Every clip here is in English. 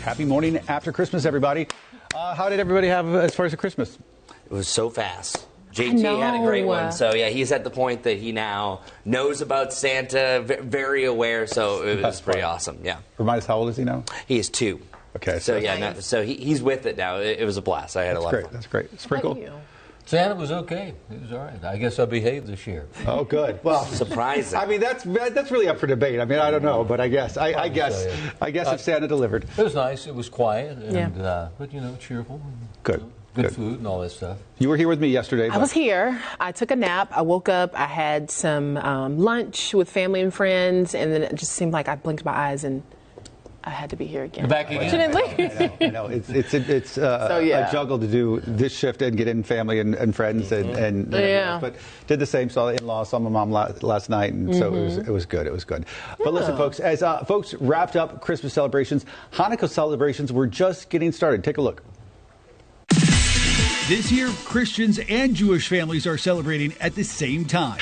Happy morning after Christmas, everybody. How did everybody have as far as the Christmas? It was so fast. JT had a great one. So, yeah, he's at the point that he now knows about Santa, very aware. So it was pretty awesome. Yeah. Remind us, how old is he now? He is 2. Okay. So, yeah, no, so he's with it now. It was a blast. I had a lot of fun. That's great. Sprinkle? Santa was okay. It was all right. I guess I behaved this year. Oh, good. Well, surprising. I mean, that's really up for debate. I mean, I don't know, but I guess if Santa delivered. It was nice. It was quiet, and but cheerful. Good. Good food and all that stuff. You were here with me yesterday. I was here. I took a nap. I woke up. I had some lunch with family and friends, and then it just seemed like I blinked my eyes and I had to be here again. Back again. I know. It's a juggle to do this shift and get in family and friends and but did the same. Saw the in-laws, saw my mom last night, and so it was good. It was good. But listen, folks, as folks wrapped up Christmas celebrations, Hanukkah celebrations were just getting started. Take a look. This year, Christians and Jewish families are celebrating at the same time.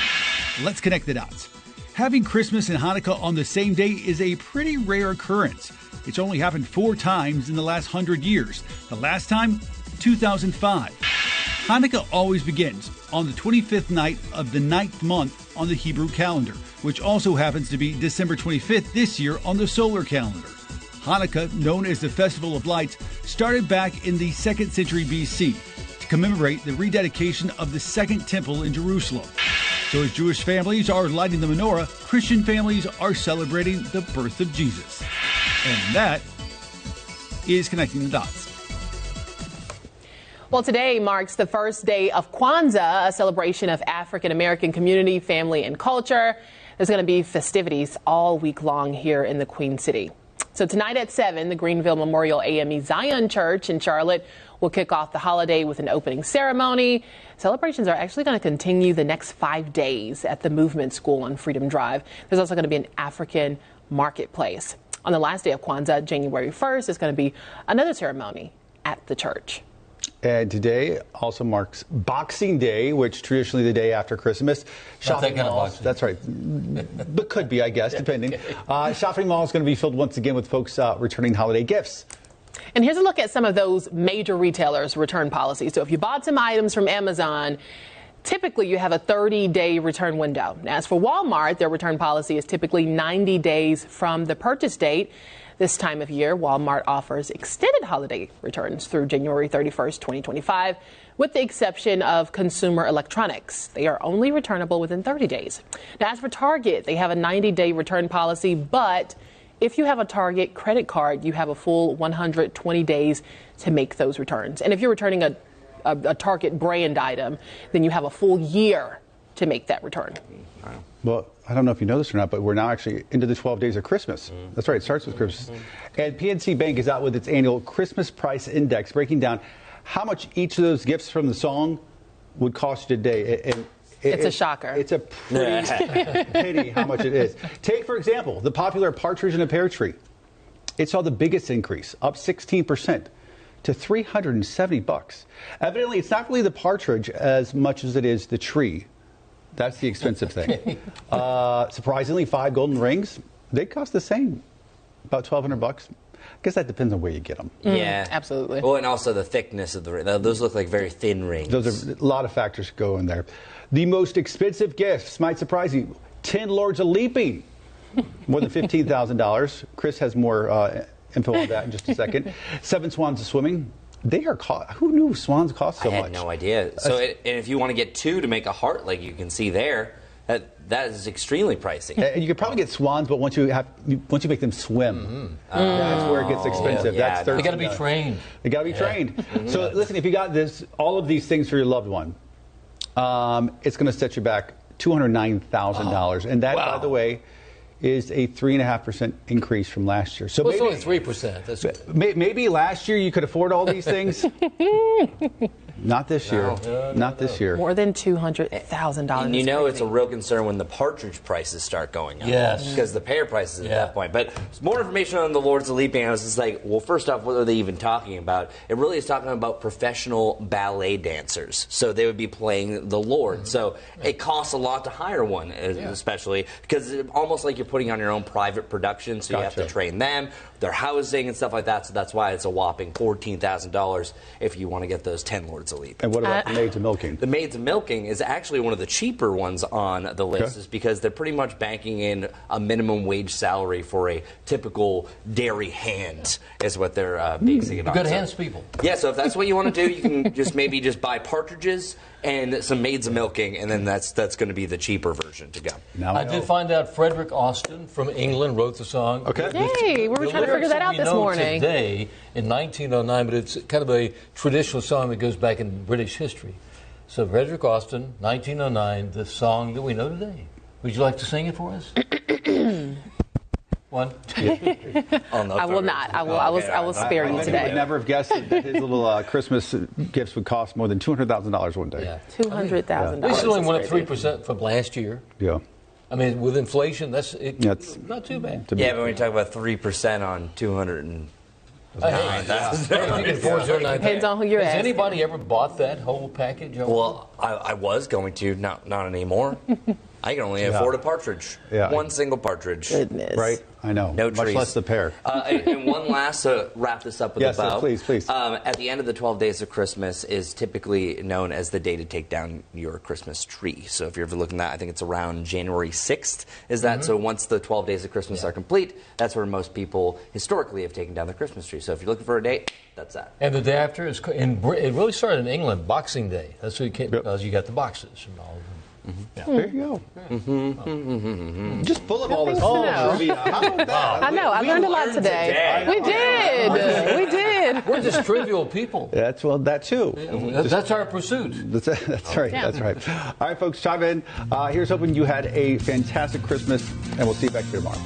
Let's connect the dots. Having Christmas and Hanukkah on the same day is a pretty rare occurrence. It's only happened 4 times in the last 100 years. The last time, 2005. Hanukkah always begins on the 25th night of the 9th month on the Hebrew calendar, which also happens to be December 25th this year on the solar calendar. Hanukkah, known as the Festival of Lights, started back in the 2nd century BC to commemorate the rededication of the Second Temple in Jerusalem. So as Jewish families are lighting the menorah, Christian families are celebrating the birth of Jesus. And that is Connecting the Dots. Well, today marks the first day of Kwanzaa, a celebration of African American community, family, and culture. There's going to be festivities all week long here in the Queen City. So tonight at 7, the Greenville Memorial AME Zion Church in Charlotte will kick off the holiday with an opening ceremony. Celebrations are actually going to continue the next 5 days at the Movement School on Freedom Drive. There's also going to be an African marketplace. On the last day of Kwanzaa, January 1st, there's going to be another ceremony at the church. And today also marks Boxing Day, which traditionally the day after Christmas. Shopping malls. That's right. But could be, I guess, depending. Shopping malls going to be filled once again with folks returning holiday gifts. And here's a look at some of those major retailers' return policies. So if you bought some items from Amazon, typically you have a 30-day return window. Now, as for Walmart, their return policy is typically 90 days from the purchase date. This time of year, Walmart offers extended holiday returns through January 31st, 2025, with the exception of consumer electronics. They are only returnable within 30 days. Now, as for Target, they have a 90-day return policy, but if you have a Target credit card, you have a full 120 days to make those returns. And if you're returning a Target brand item, then you have a full year to make that return. Well, I don't know if you know this or not, but we're now actually into the 12 days of Christmas. That's right, it starts with Christmas. And PNC Bank is out with its annual Christmas Price Index, breaking down how much each of those gifts from the song would cost you today. And it's a shocker. It's a pretty pity how much it is. Take, for example, the popular partridge in a pear tree. It saw the biggest increase, up 16%. To $370. Evidently, it's not really the partridge as much as it is the tree. That's the expensive thing. Surprisingly, 5 golden rings, they cost the same, about $1,200. I guess that depends on where you get them. Yeah, absolutely. Well, and also the thickness of the ring. Those look like very thin rings. Those are a lot of factors go in there. The most expensive gifts might surprise you. 10 Lords of Leaping, more than $15,000. Chris has more info on that in just a second. 7 Swans of Swimming. They are cost. Who knew swans cost so much? I had no idea. So, and if you want to get 2 to make a heart, like you can see there, that is extremely pricey. And you could probably get swans, but once you make them swim, that's where it gets expensive. Yeah, that's they got to be trained. They got to be trained. So listen, if you got all of these things for your loved one, it's going to set you back $209,000, and that, by the way, is a 3.5% increase from last year. So well, it's only 3%. That's maybe last year you could afford all these things. Not this year. Not this year. More than $200,000. And you know it's a real concern when the partridge prices start going up. Yes. Because the pear prices at that point. But more information on the Lords of Leaping. I was just like, well, first off, what are they even talking about? It really is talking about professional ballet dancers. So they would be playing the Lord. So it costs a lot to hire one, especially because it's almost like you're putting on your own private production. So you have to train them, their housing and stuff like that. So that's why it's a whopping $14,000 if you want to get those 10 Lords of Leaping. And what about the maids of milking? The maids of milking is actually one of the cheaper ones on the list, is because they're pretty much banking in a minimum wage salary for a typical dairy hand, is what they're basing it on. Good hands, people. Yeah, so if that's what you want to do, you can maybe just buy partridges and some maids of milking, and then that's going to be the cheaper version to go. Now I did find out Frederick Austin from England wrote the song. Okay. Yay, we were trying to figure that out this morning. Today in 1909, but it's kind of a traditional song that goes back in British history. So Frederick Austin, 1909, the song that we know today. Would you like to sing it for us? 1, 2, 3. I will not. I will spare you today. I would never have guessed that his little Christmas gifts would cost more than $200,000 one day. Yeah. $200,000. They still only went up 3% from last year. Yeah. I mean, with inflation, that's not too bad. Yeah, but when you talk about 3% on 209,000. Depends on who you're asking. Has anybody ever bought that whole package? Well, I was going to, not anymore. I can only afford a partridge. Yeah. One single partridge. Goodness. Right? I know. No Much trees. less the pear. And one last to wrap this up with a bow. Yes, please. At the end of the 12 days of Christmas is typically known as the day to take down your Christmas tree. So if you're ever looking at that, I think it's around January 6th. Is that so? Once the 12 days of Christmas are complete, that's where most people historically have taken down their Christmas tree. So if you're looking for a date, that's that. And the day after is it really started in England, Boxing Day. That's what because you got the boxes and all of them. There you go. Just full of all this trivia. How about that? I know. I learned a lot today. We did. We did. We're just trivial people. That too. That's our pursuit. That's right. That's right. All right, folks, chime in. Here's hoping you had a fantastic Christmas, and we'll see you back here tomorrow.